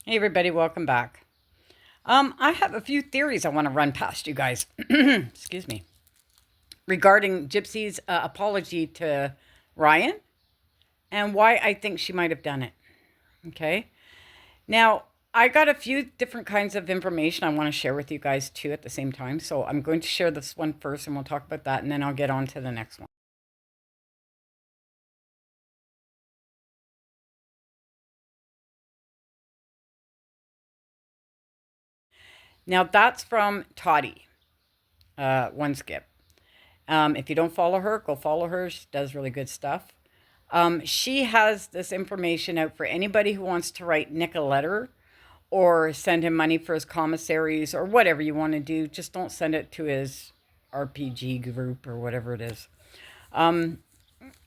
Hey everybody, welcome back. I have a few theories I want to run past you guys. Excuse me. Regarding Gypsy's apology to Ryan and why I think she might have done it. Okay. Now, I got a few different kinds of information I want to share with you guys too at the same time. So I'm going to share this one first and we'll talk about that and then I'll get on to the next one. Now, that's from Toddy, one skip. If you don't follow her, go follow her. She does really good stuff. She has this information out for anybody who wants to write Nick a letter or send him money for his commissaries or whatever you want to do. Just don't send it to his RPG group or whatever it is.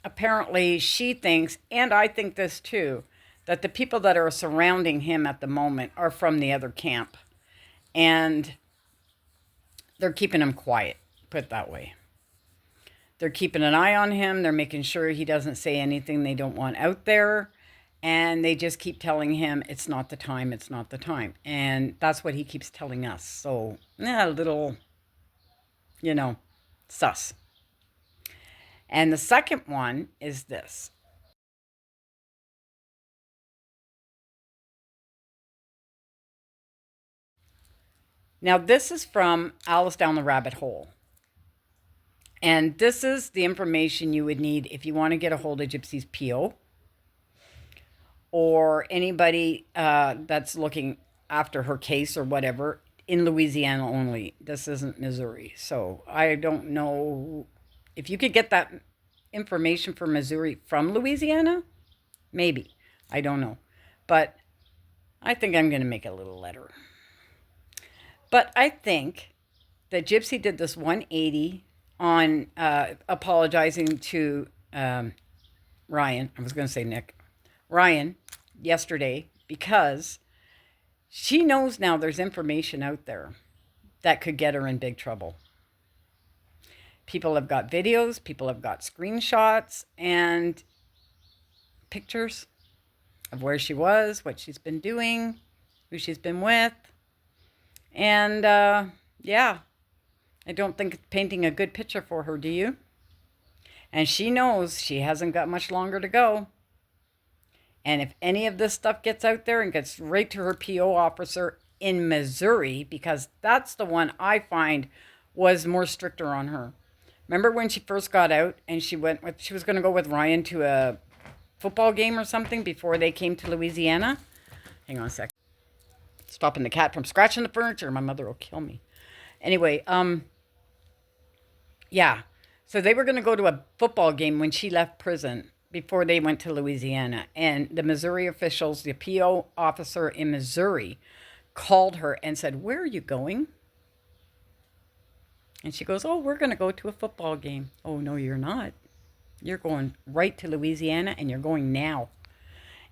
Apparently, she thinks, and I think this too, that the people that are surrounding him at the moment are from the other camp. And they're keeping him quiet, put it that way. They're keeping an eye on him. They're making sure he doesn't say anything they don't want out there. And they just keep telling him, it's not the time, it's not the time. And that's what he keeps telling us. So, yeah, a little, sus. And the second one is this. Now, this is from Alice Down the Rabbit Hole. And this is the information you would need if you want to get a hold of Gypsy's PO or anybody that's looking after her case or whatever in Louisiana only. This isn't Missouri. So I don't know if you could get that information from Missouri from Louisiana. Maybe. I don't know. But I think I'm going to make a little letter. But I think that Gypsy did this 180 on apologizing to Ryan. I was going to say Nick. Ryan yesterday because she knows now there's information out there that could get her in big trouble. People have got videos, people have got screenshots and pictures of where she was, what she's been doing, who she's been with. And yeah, I don't think it's painting a good picture for her, do you? And she knows she hasn't got much longer to go. And if any of this stuff gets out there and gets right to her PO officer in Missouri, because that's the one I find was more stricter on her. Remember when she first got out and she was going to go with Ryan to a football game or something before they came to Louisiana? Hang on a sec. Stopping the cat from scratching the furniture. My mother will kill me. Anyway, yeah. So they were going to go to a football game when she left prison before they went to Louisiana. And the Missouri officials, the PO officer in Missouri, called her and said, "Where are you going?" And she goes, "Oh, we're going to go to a football game." "Oh, no, you're not. You're going right to Louisiana and you're going now."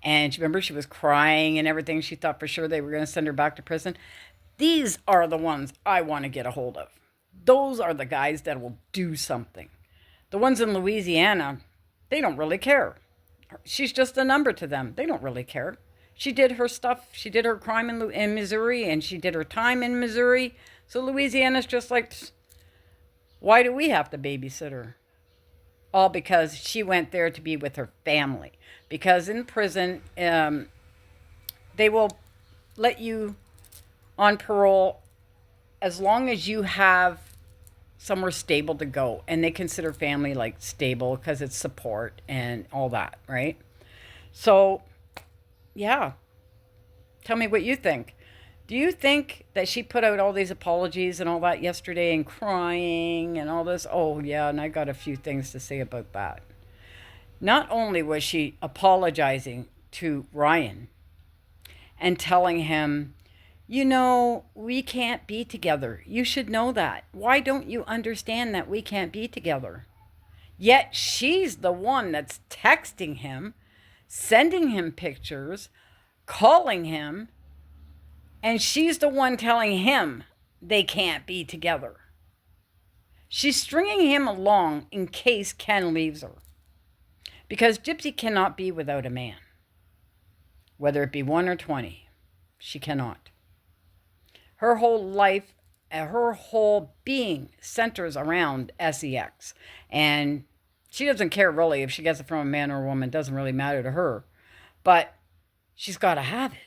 And remember, she was crying and everything. She thought for sure they were going to send her back to prison. These are the ones I want to get a hold of. Those are the guys that will do something. The ones in Louisiana, they don't really care. She's just a number to them. They don't really care. She did her stuff. She did her crime in Missouri, and she did her time in Missouri. So Louisiana's just like, why do we have to babysit her? All because she went there to be with her family. Because in prison, they will let you on parole as long as you have somewhere stable to go. And they consider family like stable because it's support and all that, right? So, yeah. Tell me what you think. Do you think that she put out all these apologies and all that yesterday and crying and all this? Oh, yeah, and I got a few things to say about that. Not only was she apologizing to Ryan and telling him, we can't be together. You should know that. Why don't you understand that we can't be together? Yet she's the one that's texting him, sending him pictures, calling him, and she's the one telling him they can't be together. She's stringing him along in case Ken leaves her. Because Gypsy cannot be without a man, whether it be 1 or 20. She cannot. Her whole life, her whole being centers around sex. And she doesn't care really if she gets it from a man or a woman. It doesn't really matter to her. But she's got to have it.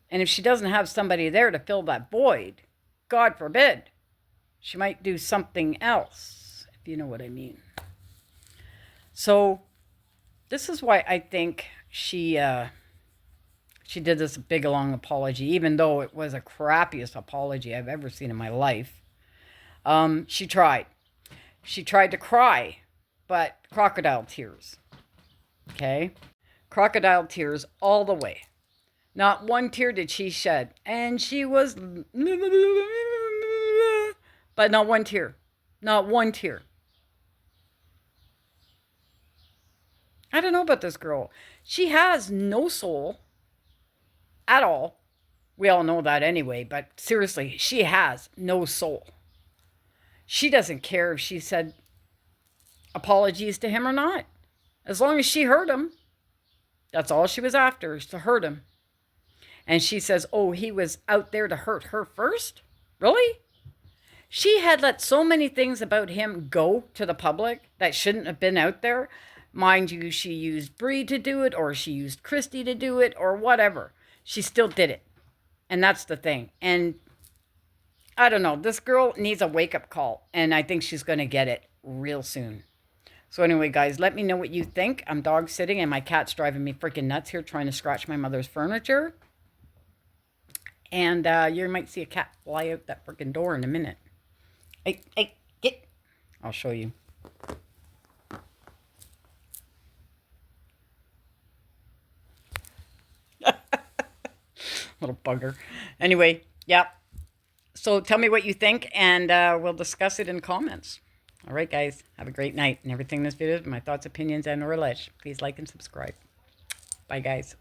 And if she doesn't have somebody there to fill that void, God forbid, she might do something else, if you know what I mean. So this is why I think she did this big long apology, even though it was the crappiest apology I've ever seen in my life. She tried. She tried to cry, but crocodile tears. Okay? Crocodile tears all the way. Not one tear did she shed. And she was... But not one tear. Not one tear. I don't know about this girl. She has no soul at all. We all know that anyway, but seriously, she has no soul. She doesn't care if she said apologies to him or not. As long as she hurt him, that's all she was after, is to hurt him. And she says, oh, he was out there to hurt her first? Really? She had let so many things about him go to the public that shouldn't have been out there. Mind you, she used Bree to do it, or she used Christy to do it, or whatever. She still did it. And that's the thing. And I don't know. This girl needs a wake-up call. And I think she's going to get it real soon. So anyway, guys, let me know what you think. I'm dog sitting and my cat's driving me freaking nuts here trying to scratch my mother's furniture. And you might see a cat fly out that freaking door in a minute. Hey, get. I'll show you. Little bugger. Anyway, yeah. So tell me what you think, and we'll discuss it in comments. All right, guys. Have a great night. And everything in this video is my thoughts, opinions, and or alleged. Please like and subscribe. Bye, guys.